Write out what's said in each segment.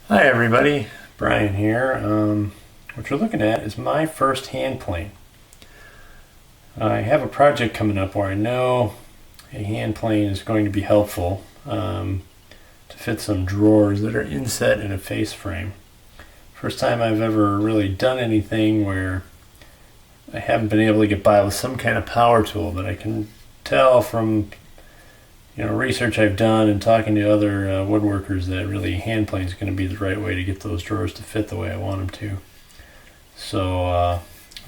Hi everybody, Brian here. What you're looking at is my first hand plane. I have a project coming up where I know a hand plane is going to be helpful to fit some drawers that are inset in a face frame. First time I've ever really done anything where I haven't been able to get by with some kind of power tool, but I can tell from research I've done and talking to other woodworkers that really hand plane is going to be the right way to get those drawers to fit the way I want them to. So I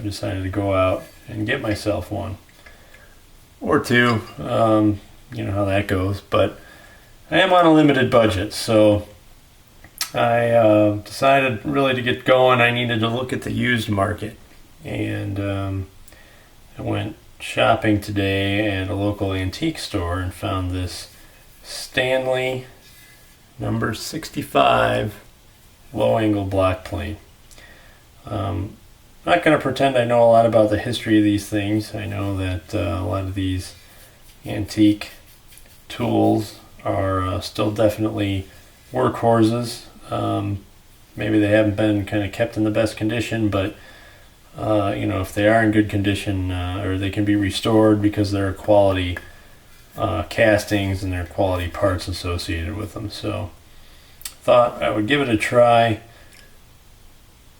decided to go out and get myself one or two. You know how that goes, but I am on a limited budget, so I decided really to get going I needed to look at the used market, and I went shopping today at a local antique store and found this Stanley number 65 low angle block plane. I'm not going to pretend I know a lot about the history of these things. I know that a lot of these antique tools are still definitely workhorses. Maybe they haven't been kind of kept in the best condition, but if they are in good condition, or they can be restored because there are quality castings and there are quality parts associated with them. So thought I would give it a try,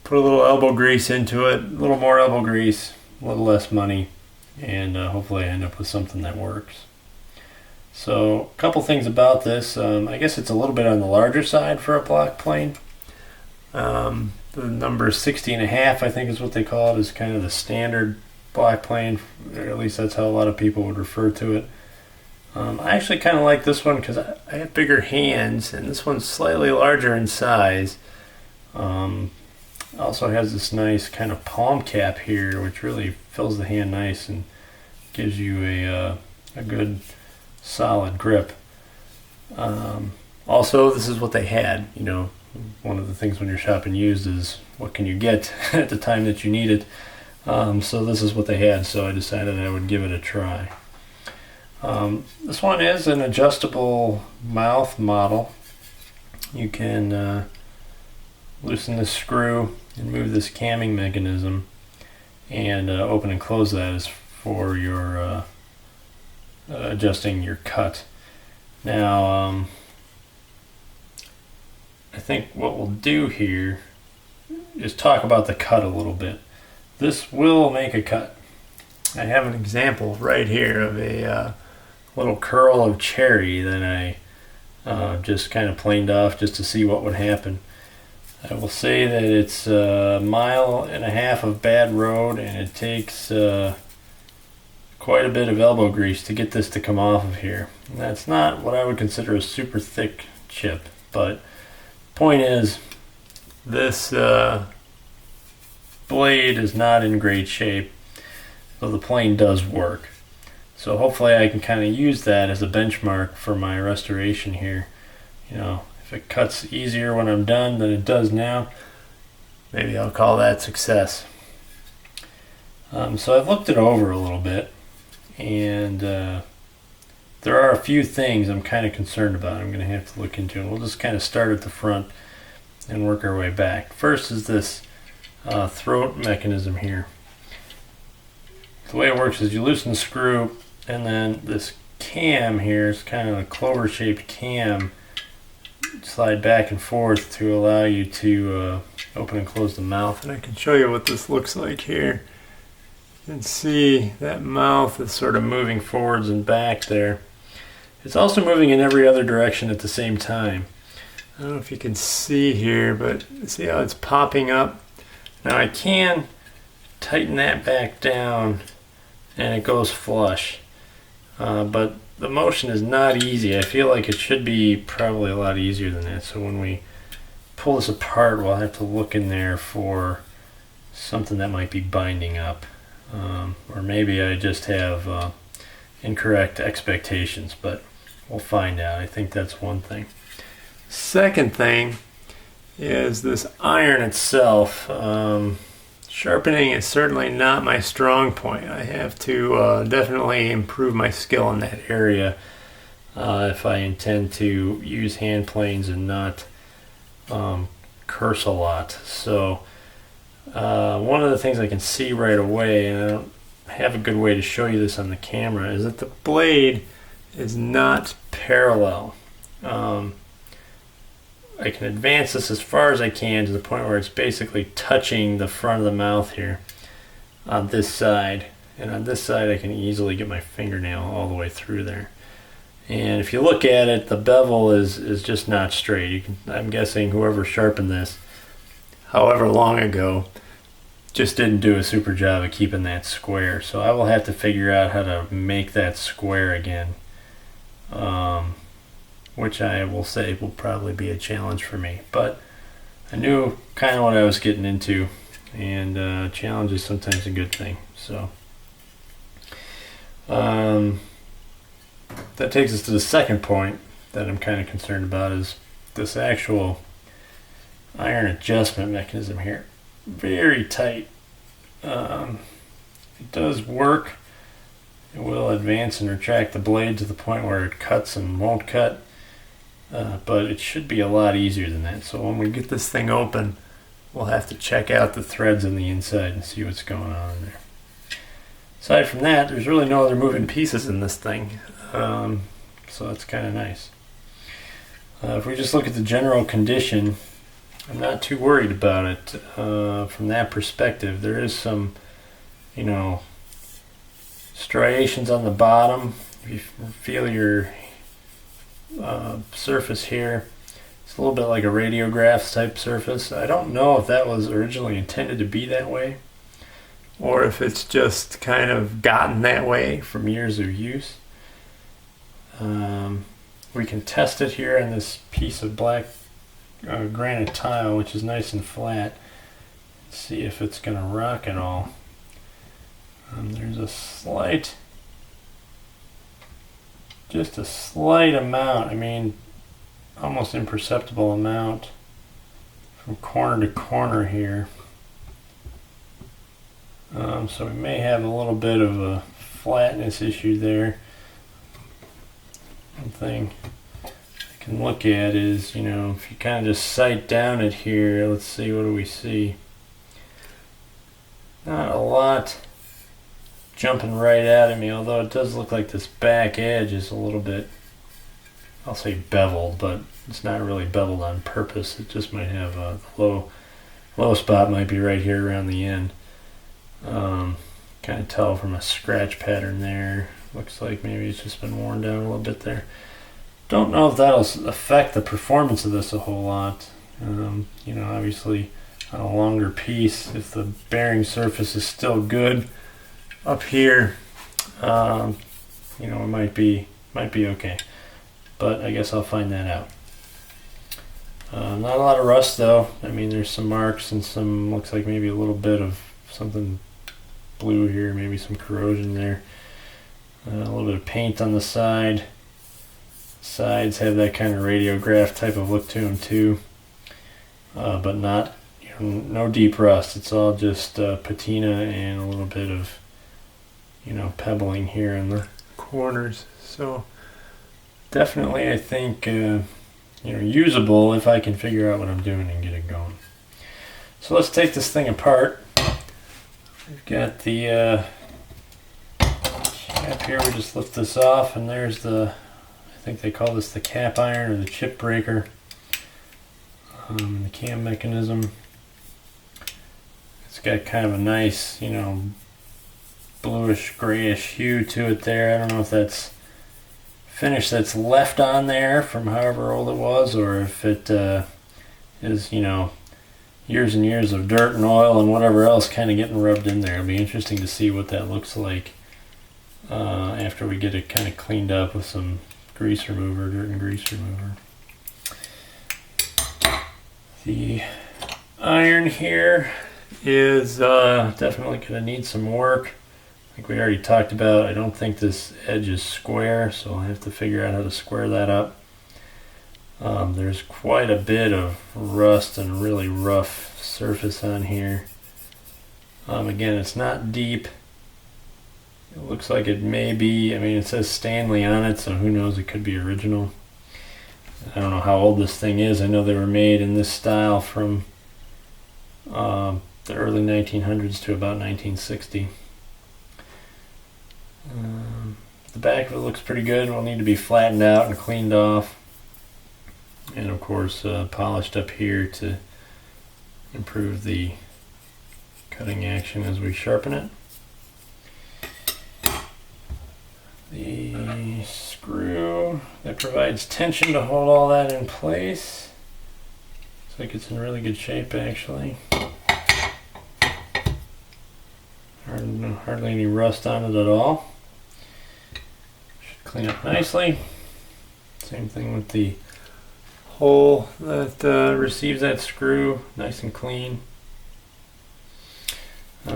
put a little elbow grease into it, a little more elbow grease, a little less money, and hopefully I end up with something that works. So a couple things about this. I guess it's a little bit on the larger side for a block plane. The number 60 and a half, I think is what they call it, is kind of the standard block plane, or at least that's how a lot of people would refer to it. I actually kind of like this one because I have bigger hands, and this one's slightly larger in size. Also has this nice kind of palm cap here, which really fills the hand nice and gives you a good solid grip. Also, this is what they had. One of the things when you're shopping used is what can you get at the time that you need it. So this is what they had, so I decided I would give it a try. This one is an adjustable mouth model. You can loosen this screw and move this camming mechanism, and open and close that is for your adjusting your cut. Now, I think what we'll do here is talk about the cut a little bit. This will make a cut. I have an example right here of a little curl of cherry that I just kind of planed off just to see what would happen. I will say that it's a mile and a half of bad road, and it takes quite a bit of elbow grease to get this to come off of here. And that's not what I would consider a super thick chip, but point is, this blade is not in great shape, so the plane does work. So hopefully I can kind of use that as a benchmark for my restoration here. If it cuts easier when I'm done than it does now, maybe I'll call that success. So I've looked it over a little bit, and there are a few things I'm kind of concerned about. I'm going to have to look into, and we'll just kind of start at the front and work our way back. First is this throat mechanism here. The way it works is you loosen the screw, and then this cam here is kind of a clover shaped cam, slide back and forth to allow you to open and close the mouth. And I can show you what this looks like here. You can see that mouth is sort of moving forwards and back there. It's also moving in every other direction at the same time. I don't know if you can see here, but see how it's popping up? Now I can tighten that back down and it goes flush. But the motion is not easy. I feel like it should be probably a lot easier than that. So when we pull this apart, we'll have to look in there for something that might be binding up. Or maybe I just have incorrect expectations, but we'll find out. I think that's one thing. Second thing is this iron itself. Sharpening is certainly not my strong point. I have to definitely improve my skill in that area if I intend to use hand planes and not curse a lot. So one of the things I can see right away, and I don't have a good way to show you this on the camera, is that the blade is not parallel. I can advance this as far as I can to the point where it's basically touching the front of the mouth here on this side, and on this side I can easily get my fingernail all the way through there. And if you look at it, the bevel is just not straight. I'm guessing whoever sharpened this however long ago just didn't do a super job of keeping that square. So I will have to figure out how to make that square again, which I will say will probably be a challenge for me. But I knew kind of what I was getting into, and challenge is sometimes a good thing. So that takes us to the second point that I'm kind of concerned about, is this actual iron adjustment mechanism here. Very tight. It does work. It will advance and retract the blade to the point where it cuts and won't cut, but it should be a lot easier than that. So when we get this thing open, we'll have to check out the threads on the inside and see what's going on in there. Aside from that, there's really no other moving pieces in this thing, so that's kind of nice. If we just look at the general condition, I'm not too worried about it from that perspective. There is some, striations on the bottom. If you feel your surface here, it's a little bit like a radiograph type surface. I don't know if that was originally intended to be that way, or if it's just kind of gotten that way from years of use. We can test it here on this piece of black granite tile, which is nice and flat. See if it's going to rock at all. There's a slight, just a slight amount, almost imperceptible amount from corner to corner here. So we may have a little bit of a flatness issue there. One thing I can look at is, if you kind of just sight down at here, let's see, what do we see? Not a lot jumping right out at me, although it does look like this back edge is a little bit, I'll say beveled, but it's not really beveled on purpose. It just might have a low spot might be right here around the end. Kind of tell from a scratch pattern there. Looks like maybe it's just been worn down a little bit there. Don't know if that'll affect the performance of this a whole lot. Obviously on a longer piece, if the bearing surface is still good up here, it might be okay. But I guess I'll find that out. Not a lot of rust though. There's some marks and some, looks like maybe a little bit of something blue here, maybe some corrosion there. A little bit of paint on the side. Sides have that kind of radiograph type of look to them too, but not, no deep rust. It's all just patina and a little bit of, pebbling here in the corners. So definitely, I think, usable if I can figure out what I'm doing and get it going. So let's take this thing apart. We've got the cap here. We just lift this off, and there's the, I think they call this the cap iron or the chip breaker. The cam mechanism. It's got kind of a nice, bluish grayish hue to it there. I don't know if that's finish that's left on there from however old it was, or if it is, years and years of dirt and oil and whatever else kind of getting rubbed in there. It'll be interesting to see what that looks like after we get it kind of cleaned up with some grease remover, dirt and grease remover. The iron here is definitely going to need some work. Like we already talked about, I don't think this edge is square, so I'll have to figure out how to square that up. There's quite a bit of rust and really rough surface on here. Again, it's not deep. It looks like it may be, it says Stanley on it, so who knows, it could be original. I don't know how old this thing is. I know they were made in this style from the early 1900s to about 1960. The back of it looks pretty good. It will need to be flattened out and cleaned off, and of course polished up here to improve the cutting action as we sharpen it. The screw that provides tension to hold all that in place. Looks like it's in really good shape actually. Hardly any rust on it at all. Should clean up nicely. Same thing with the hole that receives that screw, nice and clean.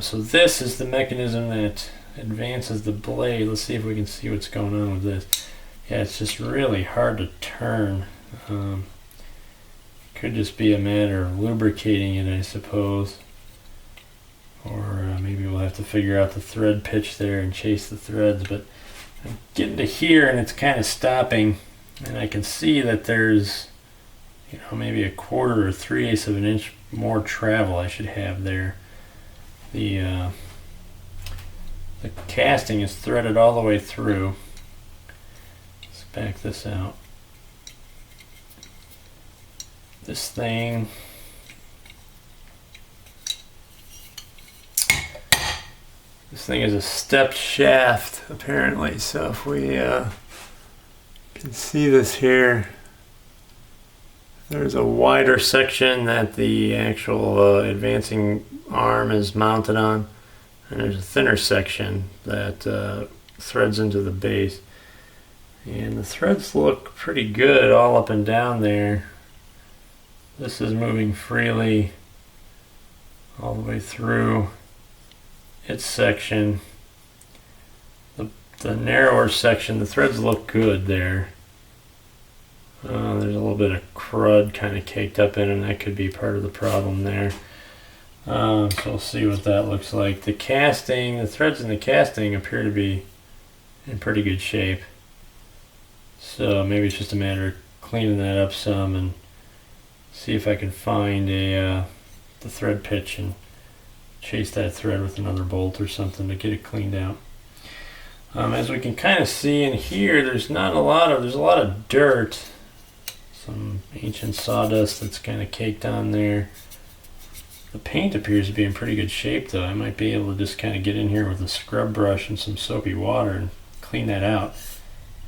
So this is the mechanism that advances the blade. Let's see if we can see what's going on with this. Yeah, it's just really hard to turn. Could just be a matter of lubricating it, I suppose. Or maybe we'll have to figure out the thread pitch there and chase the threads. But I'm getting to here and it's kind of stopping. And I can see that there's, maybe a 1/4 or 3/8 of an inch more travel I should have there. The casting is threaded all the way through. Let's back this out. This thing is a stepped shaft apparently, so if we can see this here, there's a wider section that the actual advancing arm is mounted on, and there's a thinner section that threads into the base, and the threads look pretty good all up and down there. This is moving freely all the way through its section. The narrower section, the threads look good there. There's a little bit of crud kind of caked up in it, and that could be part of the problem there. So we'll see what that looks like. The threads in the casting appear to be in pretty good shape. So maybe it's just a matter of cleaning that up some and see if I can find the thread pitch and chase that thread with another bolt or something to get it cleaned out. As we can kind of see in here, there's a lot of dirt, some ancient sawdust that's kind of caked on there. The paint appears to be in pretty good shape though. I might be able to just kind of get in here with a scrub brush and some soapy water and clean that out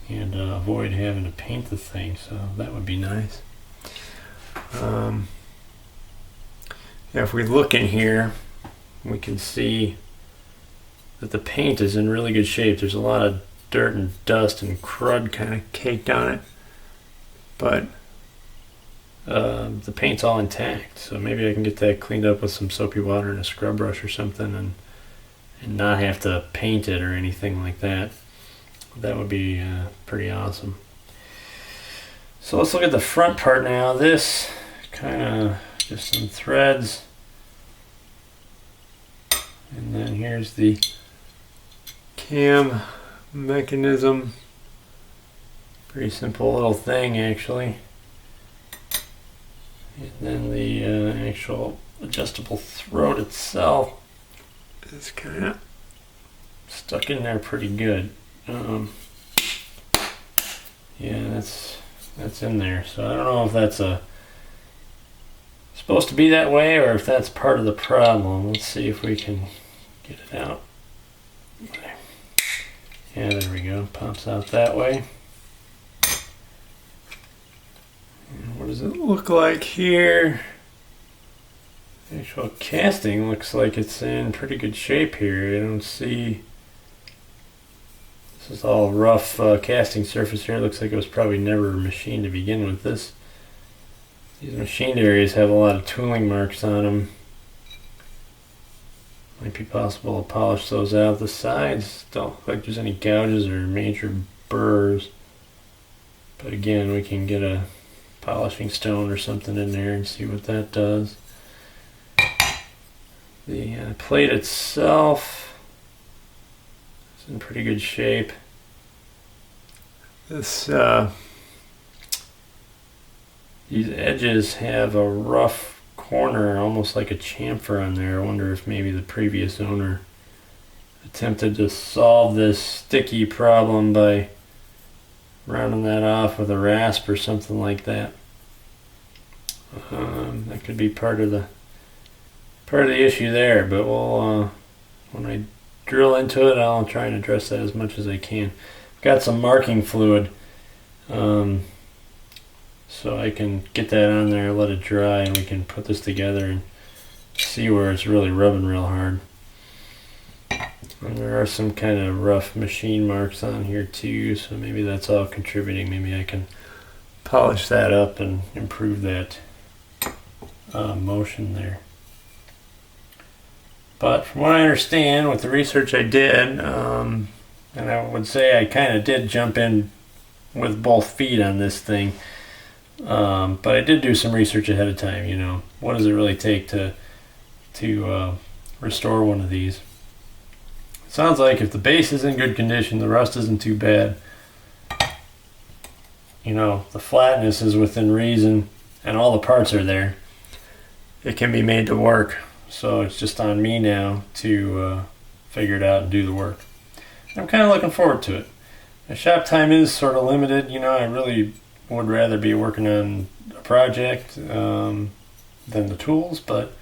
and avoid having to paint the thing, so that would be nice. If we look in here, we can see that the paint is in really good shape. There's a lot of dirt and dust and crud kind of caked on it, but the paint's all intact, so maybe I can get that cleaned up with some soapy water and a scrub brush or something and not have to paint it or anything like that. That would be pretty awesome. So let's look at the front part now. This kind of just some threads, and then here's the cam mechanism. Pretty simple little thing actually. And then the actual adjustable throat itself is kind of stuck in there pretty good. Yeah, that's in there. So I don't know if that's supposed to be that way or if that's part of the problem. Let's see if we can get it out. Yeah, there we go. Pops out that way. And what does it look like here? The actual casting looks like it's in pretty good shape here. I don't see... This is all rough casting surface here. It looks like it was probably never machined to begin with. These machined areas have a lot of tooling marks on them. Might be possible to polish those out. The sides don't look like there's any gouges or major burrs. But again, we can get a polishing stone or something in there and see what that does. The plate itself is in pretty good shape. This These edges have a rough corner, almost like a chamfer on there. I wonder if maybe the previous owner attempted to solve this sticky problem by rounding that off with a rasp or something like that. That could be part of the issue there, but we'll when I drill into it, I'll try and address that as much as I can. I've got some marking fluid, so I can get that on there, let it dry, and we can put this together and see where it's really rubbing real hard. And there are some kind of rough machine marks on here too, so maybe that's all contributing. Maybe I can polish that up and improve that motion there. But from what I understand, with the research I did, and I would say I kind of did jump in with both feet on this thing, but I did do some research ahead of time. What does it really take to restore one of these? It sounds like if the base is in good condition, the rust isn't too bad. The flatness is within reason, and all the parts are there. It can be made to work. So it's just on me now to figure it out and do the work. I'm kind of looking forward to it. My shop time is sort of limited. I really would rather be working on a project than the tools, but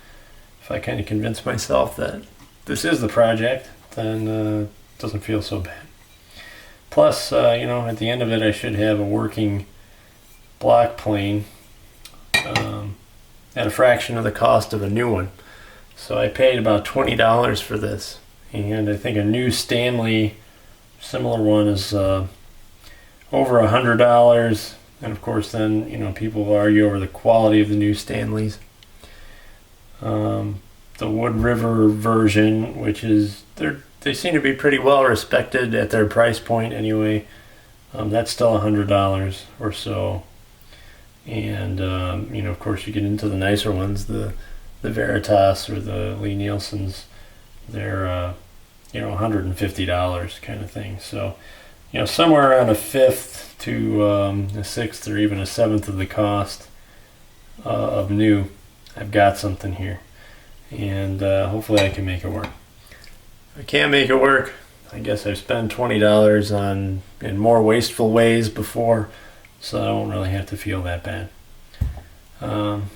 if I kind of convince myself that this is the project, then it doesn't feel so bad. Plus, at the end of it, I should have a working block plane at a fraction of the cost of a new one. So I paid about $20 for this, and I think a new Stanley similar one is over $100. And of course, then people will argue over the quality of the new Stanleys. The Wood River version, which is they seem to be pretty well respected at their price point anyway. That's still $100 or so. And of course, you get into the nicer ones, the Veritas or the Lee Nielsen's, they're $150 kind of thing. So somewhere around a fifth to a sixth or even a seventh of the cost of new, I've got something here, and hopefully I can make it work. If I can't make it work, I guess I've spent $20 in more wasteful ways before, so I won't really have to feel that bad. I'm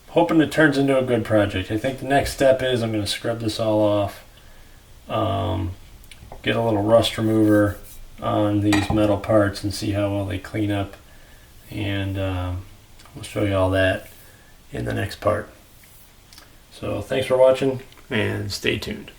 hoping it turns into a good project. I think the next step is I'm going to scrub this all off, get a little rust remover on these metal parts and see how well they clean up, and we'll show you all that in the next part. So thanks for watching, and stay tuned.